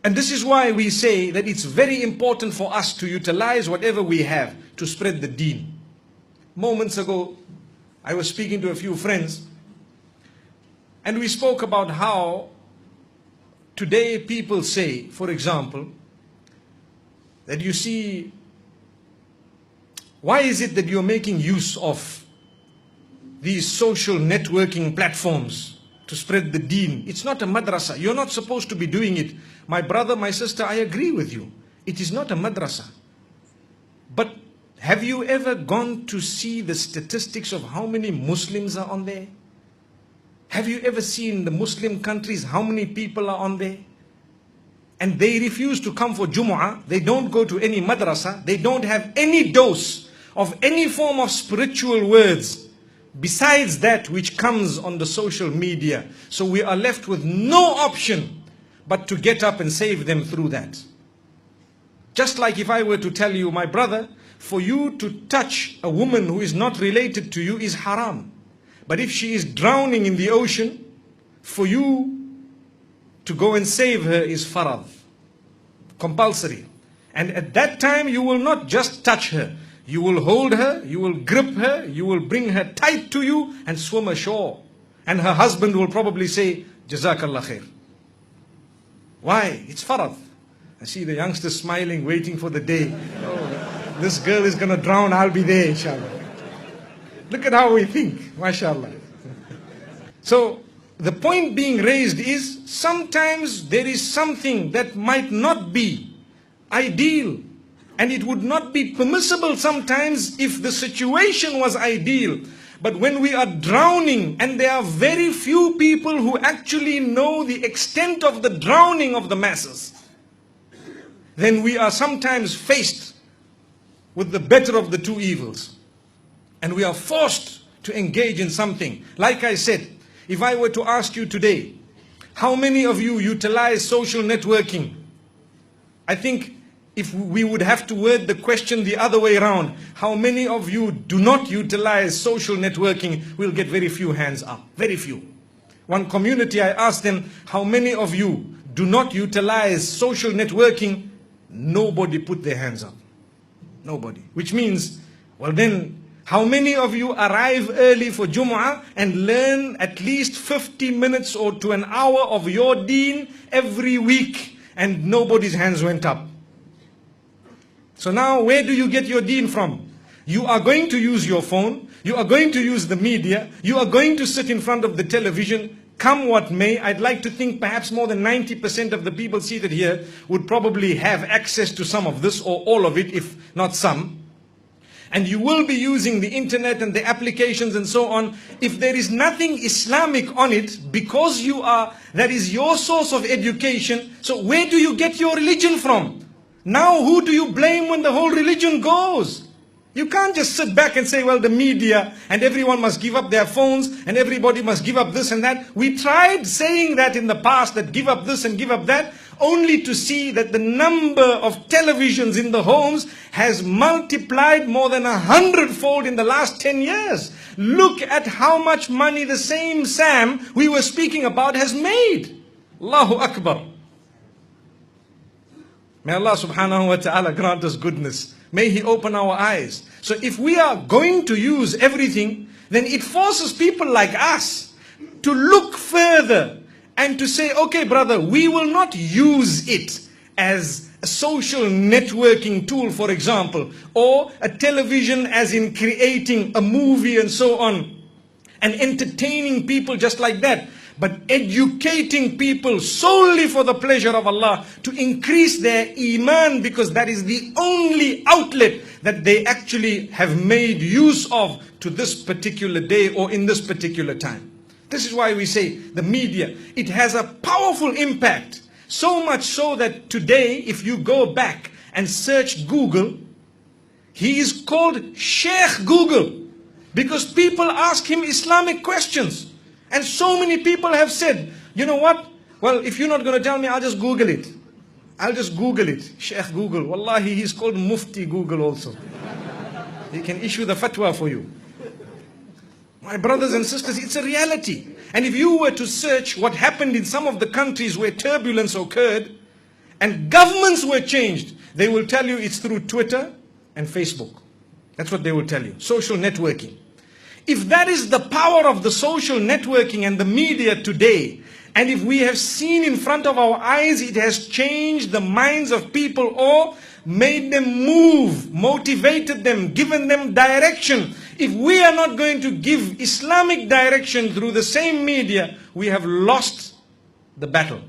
And this is why we say that it's very important for us to utilize whatever we have to spread the deen. Moments ago, I was speaking to a few friends, and we spoke about how today people say, for example, that you see, why is it that you're making use of these social networking platforms to spread the deen? It's not a madrasa. You're not supposed to be doing it. My brother, my sister, I agree with you. It is not a madrasa. But have you ever gone to see the statistics of how many Muslims are on there? Have you ever seen the Muslim countries, how many people are on there? And they refuse to come for Jumu'ah. They don't go to any madrasa. They don't have any dose of any form of spiritual words besides that which comes on the social media. So we are left with no option but to get up and save them through that. Just like if I were to tell you, my brother, for you to touch a woman who is not related to you is haram. But if she is drowning in the ocean, for you to go and save her is farad, compulsory. And at that time you will not just touch her. You will hold her, you will grip her, you will bring her tight to you and swim ashore. And her husband will probably say, Jazakallah khair. Why? It's farad. I see the youngsters smiling, waiting for the day. Oh, this girl is going to drown, I'll be there, inshallah. Look at how we think, mashallah. So, the point being raised is, sometimes there is something that might not be ideal. And it would not be permissible sometimes if the situation was ideal. But when we are drowning, and there are very few people who actually know the extent of the drowning of the masses, then we are sometimes faced with the better of the two evils. And we are forced to engage in something. Like I said, if I were to ask you today, how many of you utilize social networking? I think if we would have to word the question the other way around, how many of you do not utilize social networking, we'll get very few hands up. Very few. One community, I asked them, how many of you do not utilize social networking? Nobody put their hands up. Nobody. Which means, well then, how many of you arrive early for Jumu'ah and learn at least 50 minutes or to an hour of your deen every week, and nobody's hands went up? So now, where do you get your deen from? You are going to use your phone, you are going to use the media, you are going to sit in front of the television, come what may. I'd like to think perhaps more than 90% of the people seated here would probably have access to some of this or all of it, if not some. And you will be using the internet and the applications and so on. If there is nothing Islamic on it, because that is your source of education, so where do you get your religion from? Now who do you blame when the whole religion goes? You can't just sit back and say, well, the media and everyone must give up their phones and everybody must give up this and that. We tried saying that in the past, that give up this and give up that, only to see that the number of televisions in the homes has multiplied more than 100-fold in the last 10 years. Look at how much money the same Sam we were speaking about has made. Allahu Akbar. May Allah subhanahu wa ta'ala grant us goodness. May He open our eyes. So if we are going to use everything, then it forces people like us to look further and to say, okay brother, we will not use it as a social networking tool, for example, or a television as in creating a movie and so on, and entertaining people just like that. But educating people solely for the pleasure of Allah, to increase their iman, because that is the only outlet that they actually have made use of to this particular day or in this particular time. This is why we say the media, it has a powerful impact. So much so that today, if you go back and search Google, he is called Sheikh Google, because people ask him Islamic questions. And so many people have said, you know what? Well, if you're not going to tell me, I'll just Google it. I'll just Google it. Sheikh Google. Wallahi, he's called Mufti Google also. He can issue the fatwa for you. My brothers and sisters, it's a reality. And if you were to search what happened in some of the countries where turbulence occurred, and governments were changed, they will tell you it's through Twitter and Facebook. That's what they will tell you. Social networking. If that is the power of the social networking and the media today, and if we have seen in front of our eyes, it has changed the minds of people or made them move, motivated them, given them direction. If we are not going to give Islamic direction through the same media, we have lost the battle.